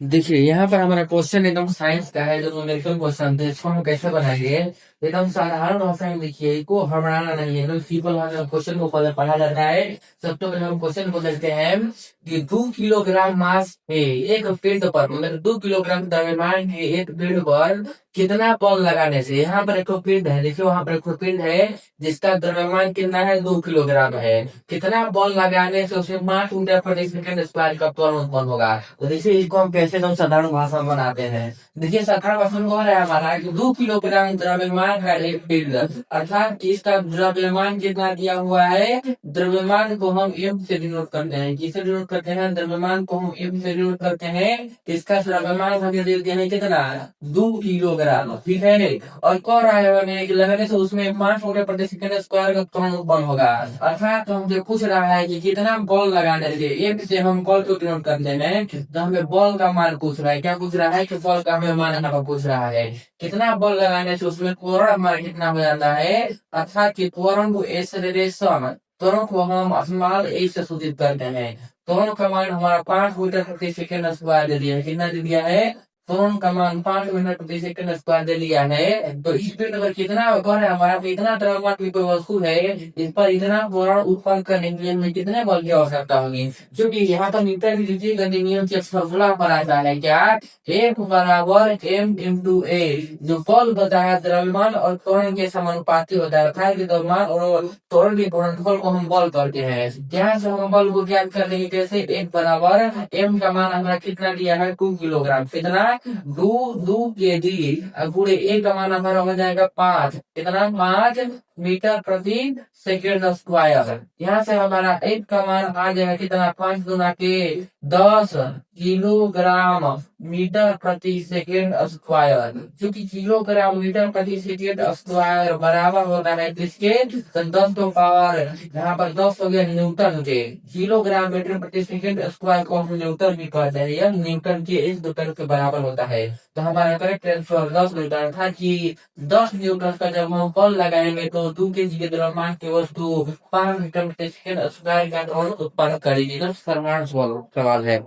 देखिए यहाँ पर हमारा क्वेश्चन एकदम साइंस का है, जो न्यूमेरिकल क्वेश्चन थे, इसको हम कैसे बनाएंगे। एकदम साधारण भाषा में लिखिए, इसको हड़बड़ाना नहीं है, एकदम सिंपल भाषा में क्वेश्चन को पढ़ा जाता है। सबसे पहले हम क्वेश्चन को देखते हैं कि 2 किलोग्राम मास है एक पिंड पर, मतलब 2 किलोग्राम द्रव्यमान है एक पिंड पर कितना बल लगाने से। यहाँ पर एक पिंड है, देखिए वहां पर एक पिंड है जिसका द्रव्यमान कितना है, 2 किलोग्राम है। कितना बल लगाने से उसे 5 मीटर प्रति सेकंड स्क्वायर का त्वरण उत्पन्न होगा। तो देखिए इसको हम कैसे एकदम साधारण भाषा में बनाते हैं। देखिए साधारण भाषा में कह रहा है हमारा कि 2 किलोग्राम द्रव्यमान का एक पिंड, अर्थात कि इसका द्रव्यमान कितना दिया हुआ है। द्रव्यमान को हम एम से डिनोट करते हैं, किसे डिनोट करते हैं, द्रव्यमान को हम एम से डिनोट करते हैं। इसका द्रव्यमान हमें दे दिया है कितना, 2 किलोग्राम, ठीक है। और कह रहा है हमें कि लगने से उसमें 5 मीटर प्रति सेकंड स्क्वायर का त्वरण उत्पन्न होगा। अर्थात हमसे पूछ रहा है कि कितना बल लगाने से, एम से हम बल को डिनोट करते हैं, तो हमें बल का मान पूछ रहा है। क्या पूछ रहा है कि बल का हमें मान यहाँ पर पूछ रहा है। कितना बल लगाने से उसमें त्वरण मान कितना हो जाता है, अर्थात कि त्वरण को एक्सेलरेशन, त्वरण को हम स्मॉल ए से सूचित करते हैं। त्वरण का मान हमारा 5 मीटर प्रति सेकंड स्क्वायर दे दिया है। कितना दे दिया है, त्वरण का मान 5 मीटर प्रति सेकंड स्क्वायर दे लिया है। तो इस पेड़ पर कितना कह रहा है हमारा, इतना द्रव्यमान की कोई वस्तु है, इस पर इतना त्वरण उत्पन्न करने के लिए हमें कितने बल की आवश्यकता होगी। जो कि यहाँ पर न्यूटन की द्वितीय गति नियम के फॉर्मूला पर आता है क्या, F बराबर m इंटू ए, जो बल होता है द्रव्यमान और त्वरण के समानुपाती होता है। अर्थात कि द्रव्यमान और त्वरण के गुणनफल को हम बल करते हैं। यहाँ से हम बल को ज्ञात कर लेंगे कैसे, F बराबर m का मान हमारा कितना दिया है, 2 किलोग्राम, कितना, 2 2 kg, गुणे ए का मान हमारा हो जाएगा 5, कितना, 5 मीटर प्रति सेकंड स्क्वायर। यहाँ से हमारा एक का मान आ जाएगा कितना, 5 गुना के 10 किलोग्राम मीटर प्रति सेकंड स्क्वायर, जो कि किलोग्राम मीटर प्रति सेकंड स्क्वायर बराबर होता है किसके, तो 10 को पावर, यहाँ पर 10 हो गया न्यूटन के। किलोग्राम मीटर प्रति सेकंड स्क्वायर को हम न्यूटन भी कहते हैं, यह न्यूटन के 1 न्यूटन के बराबर होता है। तो हमारा करेक्ट आंसर 10 न्यूटन था कि 10 न्यूटन का जब हम बल लगाएंगे तो 2 kg के द्रव्यमान की वस्तु 5 मीटर प्रति सेकंड स्क्वायर का त्वरण उत्पन्न करेगी। सर्वांश सवाल है।